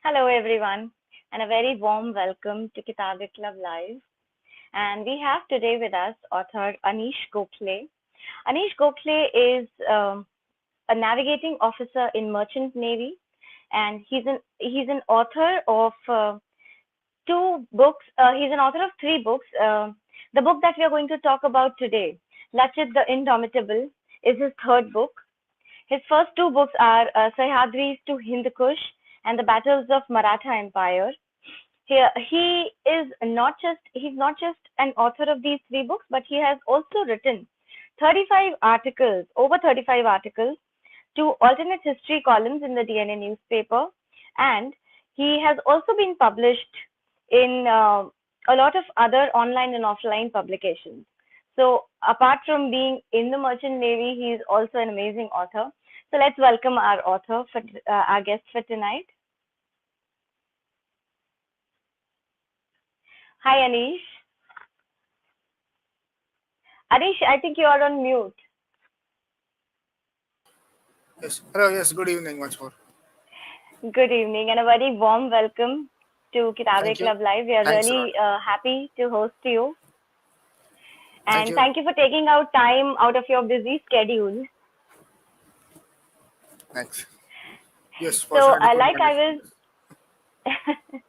Hello, everyone, and a very warm welcome to Kitabik Club Live. And we have today with us author Aneesh Gokhale. Aneesh Gokhale is a navigating officer in Merchant Navy, and he's an author of two books. He's an author of three books. The book that we are going to talk about today, Lachit the Indomitable, is his third book. His first two books are Sahyadris to Hind Kush and the Battles of Maratha Empire. He's not just an author of these three books, but he has also written 35 articles, over 35 articles, to alternate history columns in the DNA newspaper, and he has also been published in a lot of other online and offline publications. So, apart from being in the Merchant Navy, he is also an amazing author. So, let's welcome our author, our guest for tonight. Hi, Anish. Anish, I think you are on mute. Yes. Hello. Yes. Good evening. Once more. Good evening and a very warm welcome to Kitabe Thank you. Club Live. We are Thanks a lot. really happy to host you. Thank And you. thank you for taking out time out of your busy schedule. Thanks. Yes. So, Fortunately, couldn't like I conduct. was,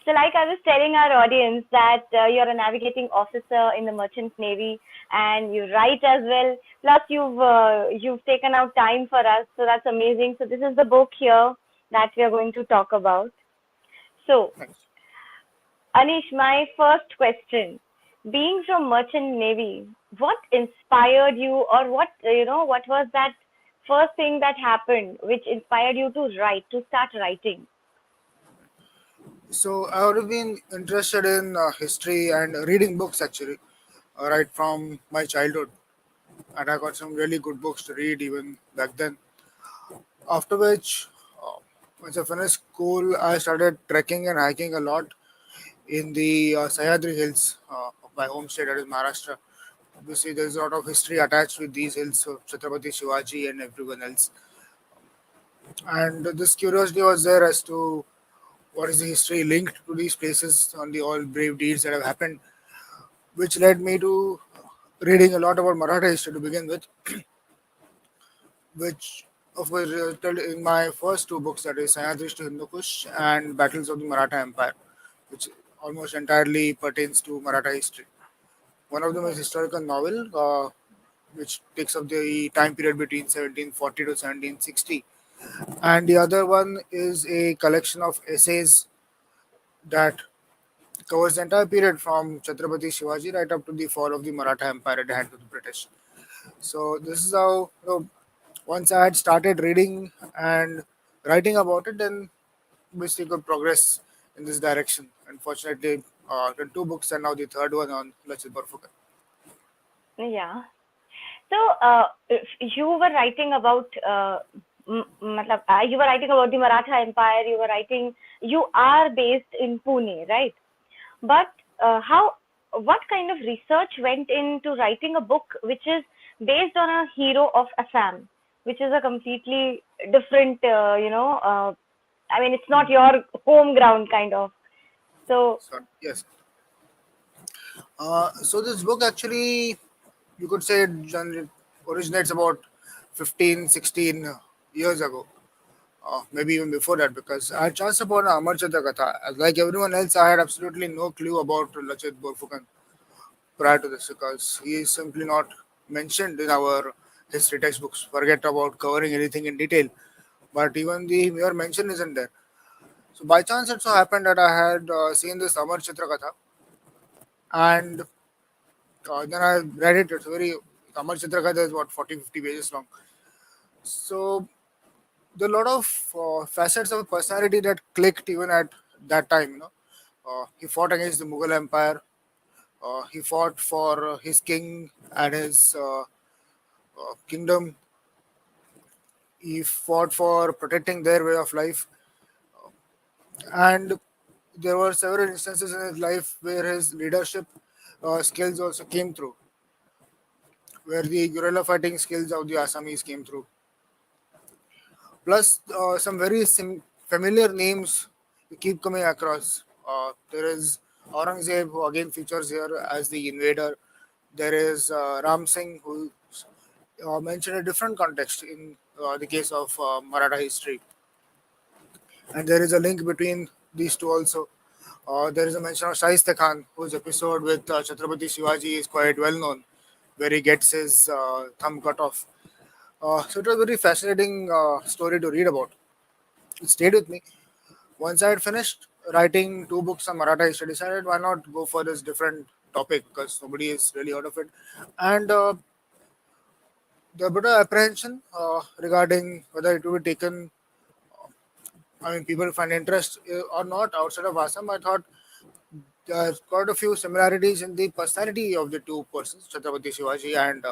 so like I was telling our audience that you're a navigating officer in the Merchant Navy and you write as well. Plus, you've taken out time for us, so that's amazing. So, this is the book here that we are going to talk about. So, Thanks. Anish, my first question, being from Merchant Navy, what inspired you, or what was that first thing that happened which inspired you to write, to start writing? So I would have been interested in history and reading books actually, right from my childhood, and I got some really good books to read even back then. After which, uh, once I finished school, I started trekking and hiking a lot in the Sahyadri Hills of my home state, that is Maharashtra. Obviously, there's a lot of history attached with these hills of Chhatrapati Shivaji and everyone else. And this curiosity was there as to what is the history linked to these places on the all brave deeds that have happened, which led me to reading a lot about Maratha history to begin with, which of course resulted in my first two books, that is Sayadrish to Hindukush and Battles of the Maratha Empire, which almost entirely pertains to Maratha history. One of them is historical novel, which takes up the time period between 1740 to 1760, and the other one is a collection of essays that covers the entire period from Chhatrapati Shivaji right up to the fall of the Maratha Empire at the hand of the British. So this is how, once I had started reading and writing about it, then obviously could progress in this direction. Unfortunately, the two books and now the third one on Lachit Barphukan. Yeah. So, if you were writing about, you were writing about the Maratha Empire. You are based in Pune, right? But what kind of research went into writing a book which is based on a hero of Assam, which is a completely different, I mean, it's not your home ground kind of. So, So yes, so this book actually, you could say, originates about 15, 16 years ago. Maybe even before that, because I chanced upon Amar Chandra Katha. Like everyone else, I had absolutely no clue about Lachit Borfukan prior to this, because he is simply not mentioned in our history textbooks. Forget about covering anything in detail, but even the mere mention isn't there. So by chance, it so happened that I had seen this Amar Chitra Katha, and then I read it. It's very Amar Chitra Katha is what 40, 50 pages long. So there are a lot of facets of personality that clicked even at that time. He fought against the Mughal Empire. He fought for his king and his kingdom. He fought for protecting their way of life, and there were several instances in his life where his leadership skills also came through, where the guerrilla fighting skills of the Assamese came through. Plus, some very familiar names you keep coming across. There is Aurangzeb, who again features here as the invader. There is Ram Singh, who mentioned a different context in the case of Maratha history, and there is a link between these two also. There is a mention of Shaista Khan, whose episode with Chhatrapati Shivaji is quite well known, where he gets his thumb cut off. So it was a very fascinating story to read about. It stayed with me. Once I had finished writing two books on Maratha history, I decided why not go for this different topic because nobody has really heard of it. And the bit of apprehension regarding whether it will be taken, I mean, people find interest or not outside of Assam, I thought there's quite a few similarities in the personality of the two persons, Chhatrapati Shivaji and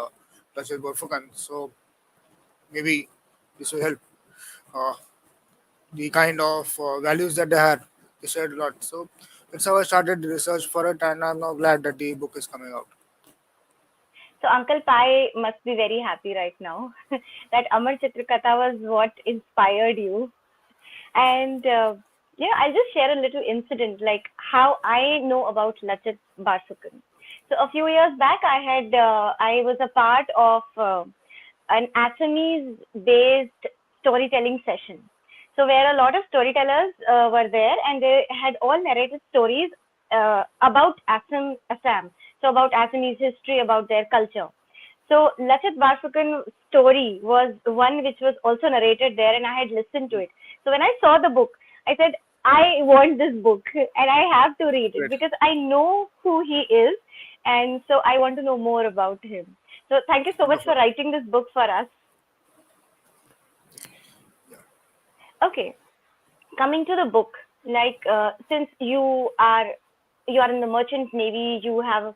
Lachit Barphukan. So maybe this will help. Uh, the kind of values that they had, they shared a lot. So that's how I started the research for it, and I'm now glad that the book is coming out. So Uncle Pai must be very happy right now that Amar Chitrakatha was what inspired you. And I'll just share a little incident, like how I know about Lachit Barphukan. So a few years back, I was a part of an Assamese based storytelling session. So where a lot of storytellers were there, and they had all narrated stories about Assam. So about Assamese history, about their culture. So Lachit Barphukan's story was one which was also narrated there, and I had listened to it. So when I saw the book, I said, I want this book and I have to read it Great. because I know who he is, and so I want to know more about him. So thank you so much for Wonderful. writing this book for us. Yeah. Okay, coming to the book, like since you are in the merchant navy, you have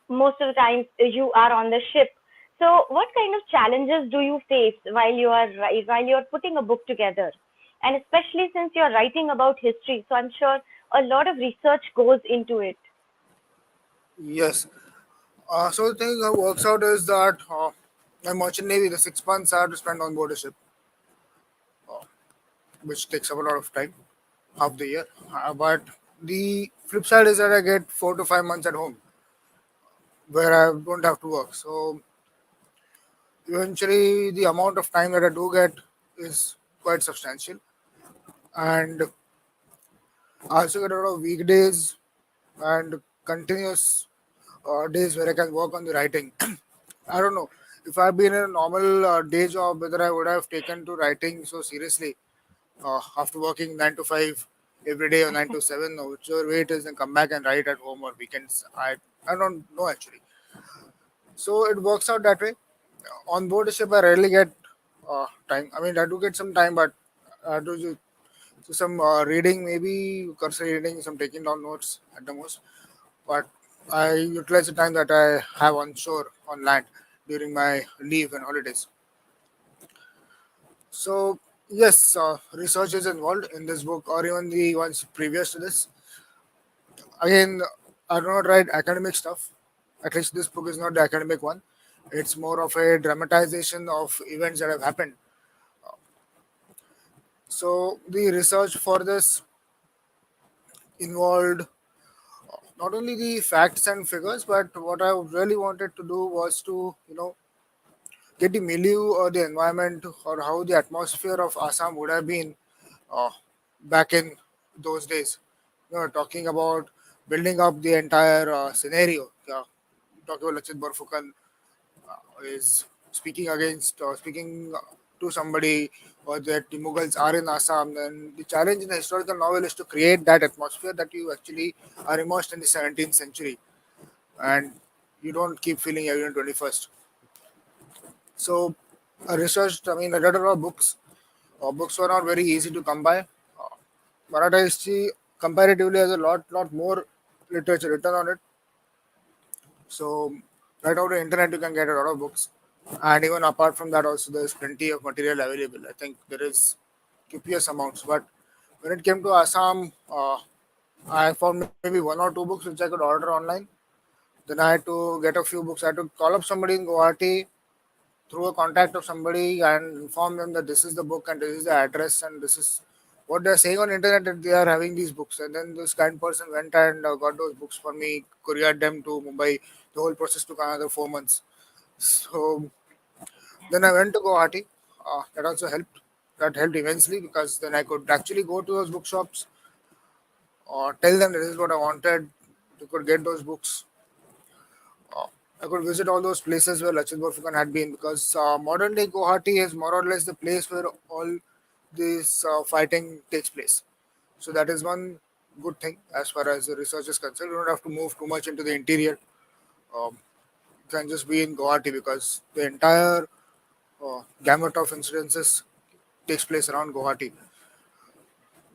most of the times you are on the ship. So what kind of challenges do you face while you are putting a book together, and especially since you're writing about history, so I'm sure a lot of research goes into it. Yes. So the thing that works out is that my merchant navy, the 6 months I have to spend on board a ship, which takes up a lot of time, half the year. But the flip side is that I get 4 to 5 months at home where I don't have to work. So eventually, the amount of time that I do get is quite substantial. And I also get a lot of weekdays and continuous days where I can work on the writing. I don't know if I've been in a normal day job, whether I would have taken to writing so seriously after working 9 to 5 every day or 9 to 7 or whichever way it is, and come back and write at home or weekends. I don't know actually. So it works out that way. On board a ship, I rarely get time. I mean, I do get some time, but I do so some reading, maybe cursory reading, some taking down notes at the most. But I utilize the time that I have on shore, on land, during my leave and holidays. So, yes, research is involved in this book or even the ones previous to this. Again, I do not write academic stuff. At least this book is not the academic one. It's more of a dramatization of events that have happened. So, the research for this involved not only the facts and figures, but what I really wanted to do was to, get the milieu or the environment or how the atmosphere of Assam would have been uh, back in those days. Talking about building up the entire scenario. Talking about Lachit Barphukan is speaking to somebody or that the Mughals are in Assam. Then the challenge in a historical novel is to create that atmosphere that you actually are immersed in the 17th century and you don't keep feeling you're in 21st. So I researched, I mean, I read a lot of books. Books were not very easy to come by. Maratha history comparatively has a lot more literature written on it. So right out the internet you can get a lot of books. And even apart from that also there's plenty of material available. I think there is copious amounts. But when it came to Assam, I found maybe one or two books which I could order online. Then I had to get a few books. I had to call up somebody in Guwahati through a contact of somebody and inform them that this is the book and this is the address and this is what they're saying on internet that they are having these books, and then this kind person went and got those books for me, couriered them to Mumbai. The whole process took another 4 months. So then I went to Guwahati. That also helped. That helped immensely because then I could actually go to those bookshops or tell them that this is what I wanted. You could get those books. Uh, I could visit all those places where Lachit Barphukan had been because modern day Guwahati is more or less the place where all this fighting takes place. So that is one good thing as far as the research is concerned. You don't have to move too much into the interior. Um, you can just be in Guwahati because the entire gamut of incidences takes place around Guwahati.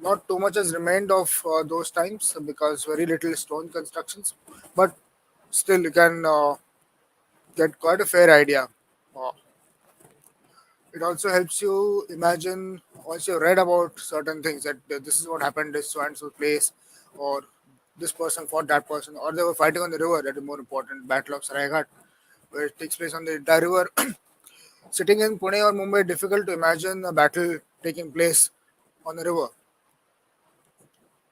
Not too much has remained of those times because very little stone constructions, but still you can get quite a fair idea. Uh, it also helps you imagine once you've read about certain things that this is what happened this so and so place, or this person fought that person, or they were fighting on the river. That is more important. Battle of Saraighat, where it takes place on the entire river. Sitting in Pune or Mumbai, difficult to imagine a battle taking place on the river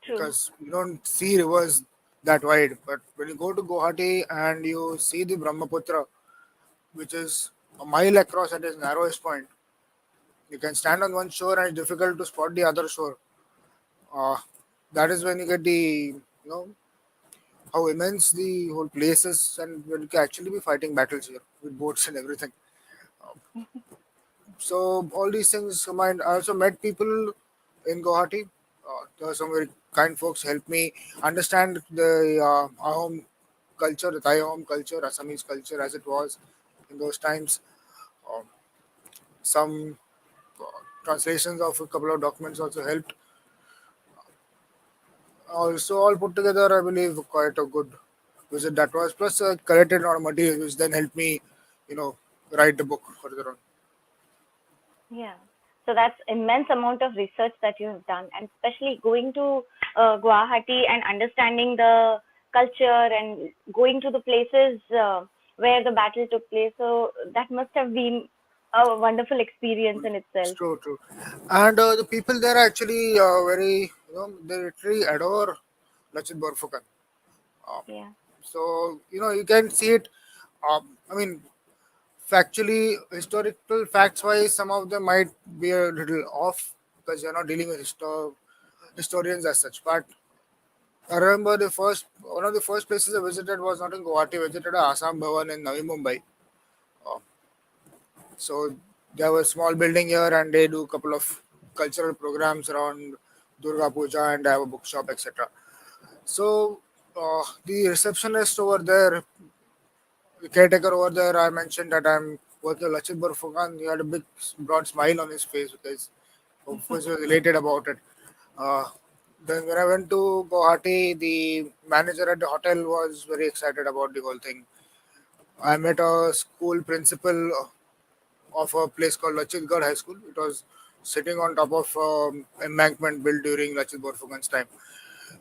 True. because you don't see rivers that wide. But when you go to Guwahati and you see the Brahmaputra, which is a mile across at its narrowest point, you can stand on one shore and it's difficult to spot the other shore. Uh, that is when you get the how immense the whole place is, and when you can actually be fighting battles here with boats and everything. So all these things combined. I also met people in Guwahati. There were some very kind folks helped me understand the Ahom culture, the Thai Ahom culture, Assamese culture as it was in those times. Um, some translations of a couple of documents also helped. Also, all put together, I believe quite a good visit that was. Plus, collected a lot of materials, which then helped me, you know, write the book further on. Yeah. So that's immense amount of research that you have done, and especially going to Guwahati and understanding the culture and going to the places where the battle took place. So that must have been a wonderful experience in It's itself. true, true. And the people there are actually very, they literally adore Lachit Barphukan. Uh, Yeah. so, you can see it. I mean, factually, historical facts wise, some of them might be a little off because you're not dealing with historians as such. But I remember one of the first places I visited was not in Guwahati. I visited a Assam Bhavan in Navi Mumbai. Uh, so they have a small building here, and they do a couple of cultural programs around Durga Puja, and they have a bookshop, etc. So the receptionist over there, the caretaker over there, I mentioned that I'm working with Lachit Barphukan. He had a big, broad smile on his face because, of course, he was elated about it. Uh, then when I went to Guwahati, the manager at the hotel was very excited about the whole thing. I met a school principal of a place called Lachitgarh High School. It was sitting on top of embankment built during Lachit Barphukan's time.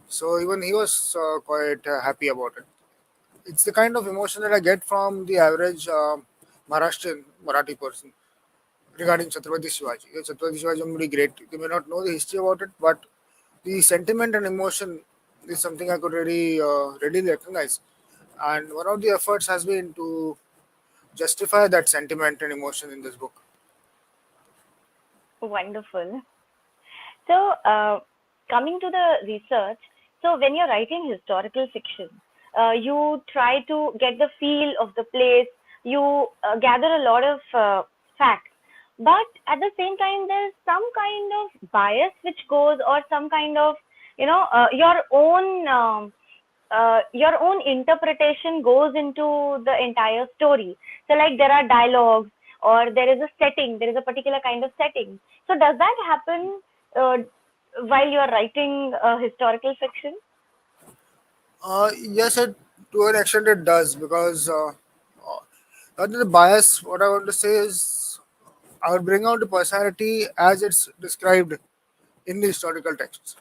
So even he was quite happy about it. It's the kind of emotion that I get from the average Maharashtrian Marathi person regarding Chhatrapati Shivaji. Chhatrapati Shivaji is very great. You may not know the history about it, but the sentiment and emotion is something I could really readily recognize. And one of the efforts has been to justify that sentiment and emotion in this book. Wonderful. So, coming to the research, so when you're writing historical fiction, you try to get the feel of the place, you gather a lot of facts, but at the same time, there's some kind of bias which goes, or some kind of, your own interpretation goes into the entire story. So, like there are dialogues, or there is a setting, there is a particular kind of setting. So, does that happen uh, while you are writing historical fiction? Yes, to an extent it does because other than the bias, what I want to say is I would bring out the personality as it's described in the historical texts.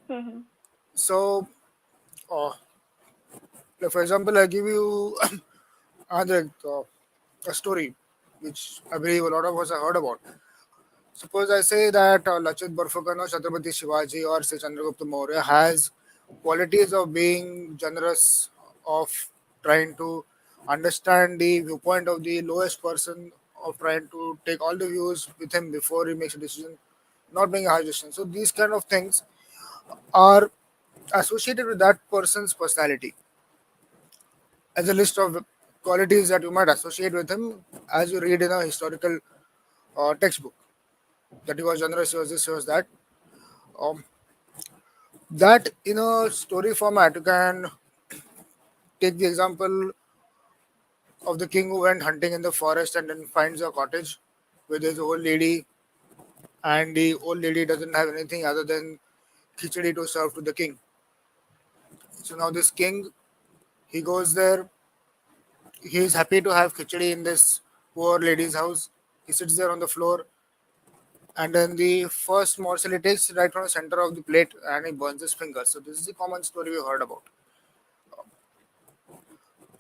Hmm. So, uh, like for example, I give you another a story which I believe a lot of us have heard about. Suppose I say that Lachit Barphukan or Chhatrapati Shivaji or say Chandragupta Maurya has qualities of being generous, of trying to understand the viewpoint of the lowest person, of trying to take all the views with him before he makes a decision, not being a harsh decision. So these kind of things are associated with that person's personality as a list of qualities that you might associate with him as you read in a historical textbook. That he was generous, he was this, he was that. Um, that in a story format, you can take the example of the king who went hunting in the forest and then finds a cottage with his old lady, and the old lady doesn't have anything other than khichdi to serve to the king. So now this king, he goes there, he is happy to have khichdi in this poor lady's house. He sits there on the floor, and then the first morsel he takes right from the center of the plate and he burns his fingers. So this is the common story we heard about.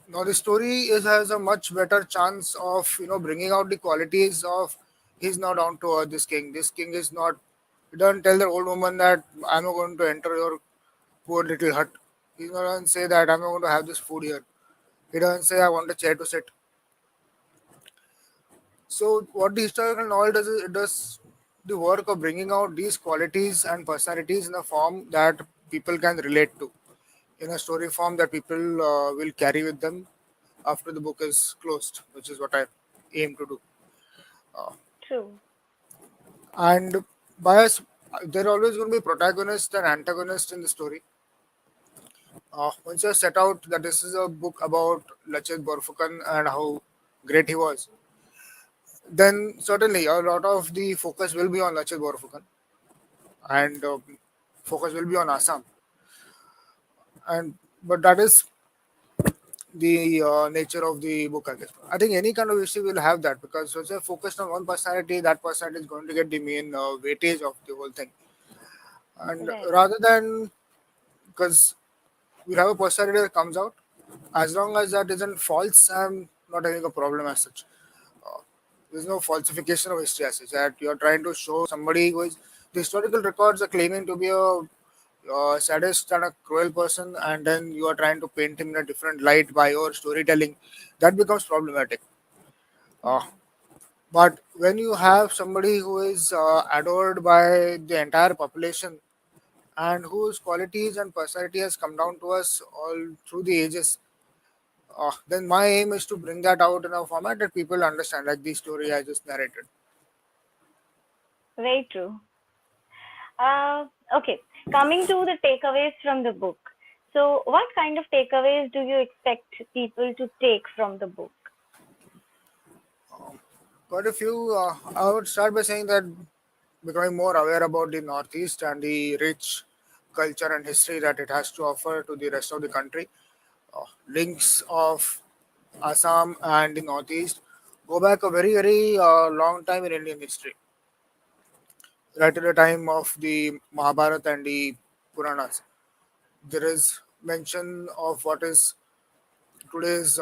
Now the story has a much better chance of bringing out the qualities of he's not down to earth. This king is not. He doesn't tell the old woman that I'm not going to enter your poor little hut. He's not going to say that I'm not going to have this food here. He doesn't say I want a chair to sit. So what the historical novel does is it does the work of bringing out these qualities and personalities in a form that people can relate to, in a story form that people will carry with them after the book is closed, which is what I aim to do. True. And bias, there are always going to be protagonist and antagonist in the story. Once you set out that this is a book about Lachit Barphukan and how great he was, then certainly a lot of the focus will be on Lachit Barphukan and focus will be on Assam. And but that is the nature of the book, I guess. I think any kind of history will have that because once you're focused on one personality, that personality is going to get the main weightage of the whole thing. And Right. rather than because we have a personality that comes out, as long as that isn't false, I'm not having a problem as such. There's no falsification of history as such. That you're trying to show somebody who is the historical records are claiming to be a sadist and a cruel person, and then you are trying to paint him in a different light by your storytelling. That becomes problematic. Uh, Hmm. but when you have somebody who is adored by the entire population and whose qualities and personality has come down to us all through the ages, then my aim is to bring that out in a format that people understand, like the story I just narrated. Very true. Okay. Coming to the takeaways from the book. So, what kind of takeaways do you expect people to take from the book? Quite a few. I would start by saying that becoming more aware about the Northeast and the rich culture and history that it has to offer to the rest of the country. Links of Assam and the Northeast go back a very, very long time in Indian history, right at the time of the Mahabharata and the Puranas. There is mention of what is today's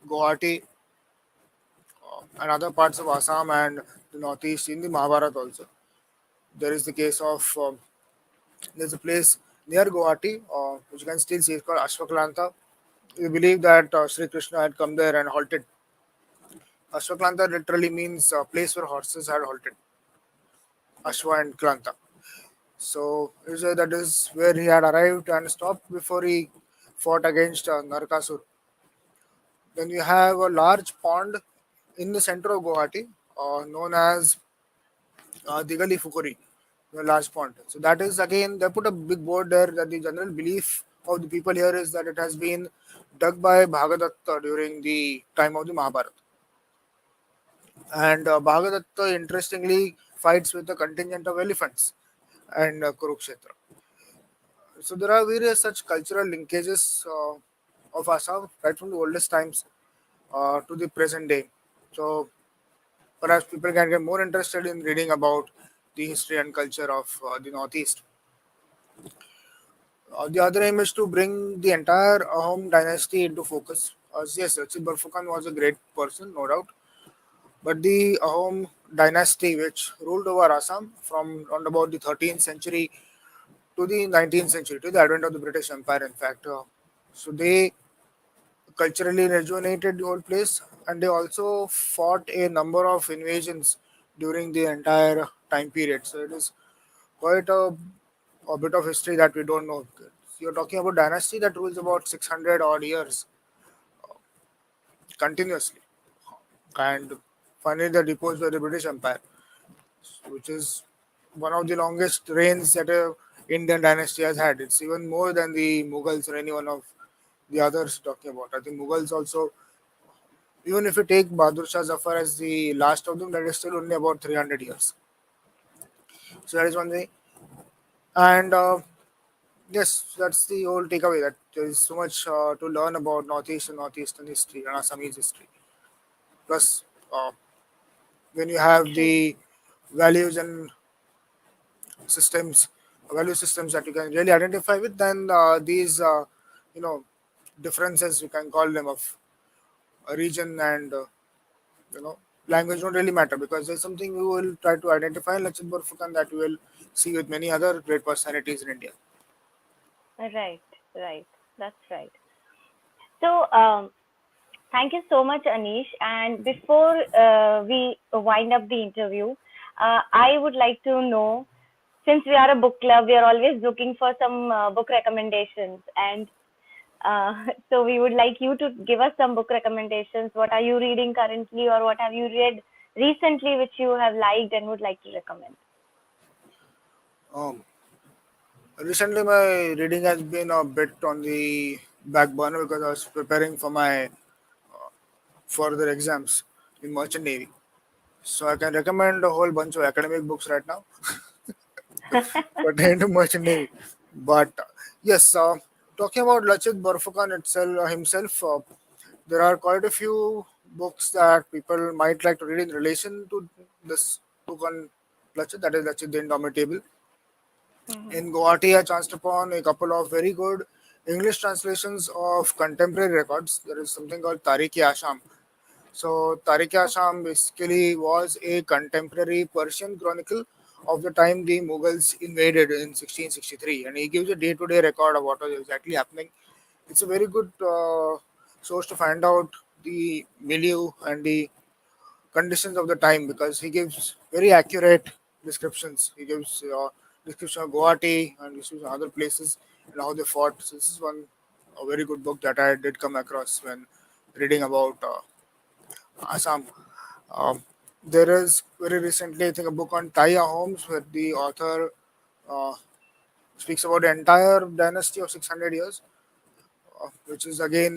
Guwahati and other parts of Assam and the Northeast in the Mahabharata also. There is the case of there's a place near Guwahati, which you can still see, it's called Ashwaklanta. We believe that Sri Krishna had come there and halted. Ashwaklanta literally means a place where horses had halted. Ashwa and Klanta. So that is where he had arrived and stopped before he fought against Narakasur. Then you have a large pond in the center of Guwahati, known as Digali Fukuri, a large pond. So that is again they put a big board there that the general belief of the people here is that it has been dug by Bhagadatta during the time of the Mahabharata. And Bhagadatta interestingly fights with a contingent of elephants and Kurukshetra. So there are various such cultural linkages of Assam right from the oldest times to the present day. So perhaps people can get more interested in reading about the history and culture of the Northeast. The other aim is to bring the entire Ahom dynasty into focus. Yes, Lachit Barphukan was a great person, no doubt, but the Ahom dynasty which ruled over Assam from around about the 13th century to the 19th century, to the advent of the British Empire, in fact. So they culturally rejuvenated the whole place, and they also fought a number of invasions during the entire time period. So it is quite a bit of history that we don't know. You're talking about dynasty that rules about 600 odd years continuously, and finally they deposed by the British Empire, which is one of the longest reigns that a Indian dynasty has had. It's even more than the Mughals or any one of the others talking about. I think Mughals also, even if you take Bahadur Shah Zafar as the last of them, that is still only about 300 years. So that is one thing. And yes, that's the whole takeaway, that there is so much to learn about Northeast and Northeastern history and Assamese history. Plus, when you have True. the values and systems, value systems that you can really identify with, then these, you know, differences, you can call them, of a region and you know language don't really matter, because there's something we will try to identify in Lachit Barphukan that we will see with many other great personalities in India. Right, right. That's right. So, thank you so much, Anish. And before we wind up the interview, I would like to know, since we are a book club, we are always looking for some book recommendations. And so we would like you to give us some book recommendations. What are you reading currently, or what have you read recently which you have liked and would like to recommend? Um, Recently, my reading has been a bit on the back burner because I was preparing for my further exams in Merchant Navy. So I can recommend a whole bunch of academic books right now pertaining to Merchant Navy. But yes, talking about Lachit Barphukan itself, himself, there are quite a few books that people might like to read in relation to this book on Lachit, that is Lachit the Indomitable. Mhm. In Guwahati, I chanced upon a couple of very good English translations of contemporary records. There is something called Tariq Asham. So Tariq Asham basically was a contemporary Persian chronicle of the time the Mughals invaded in 1663, and he gives a day-to-day record of what was exactly happening. It's a very good source to find out the milieu and the conditions of the time, because he gives very accurate descriptions. He gives description of Guwahati and description of other places and how they fought. So this is one a very good book that I did come across when reading about Assam. Um, there is very recently, I think, a book on Thai Ahoms where the author uh, speaks about the entire dynasty of 600 years, which is again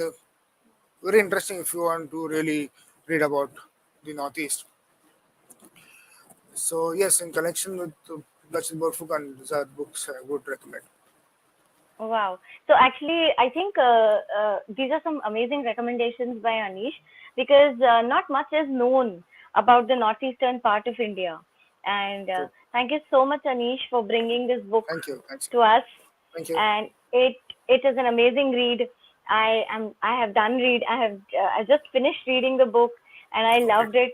very interesting if you want to really read about the Northeast. So yes, in connection with Lachit Borfukan, these are books I would recommend. Wow. So actually, I think these are some amazing recommendations by Anish, because not much is known about the northeastern part of India. And True. thank you so much, Anish, for bringing this book Thank you. Thanks. to us. Thank you. And it is an amazing read. I have done read. I just finished reading the book, and I Okay. loved it.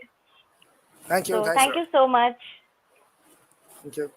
Thank you. So Thanks a thank lot. you so much. Thank you.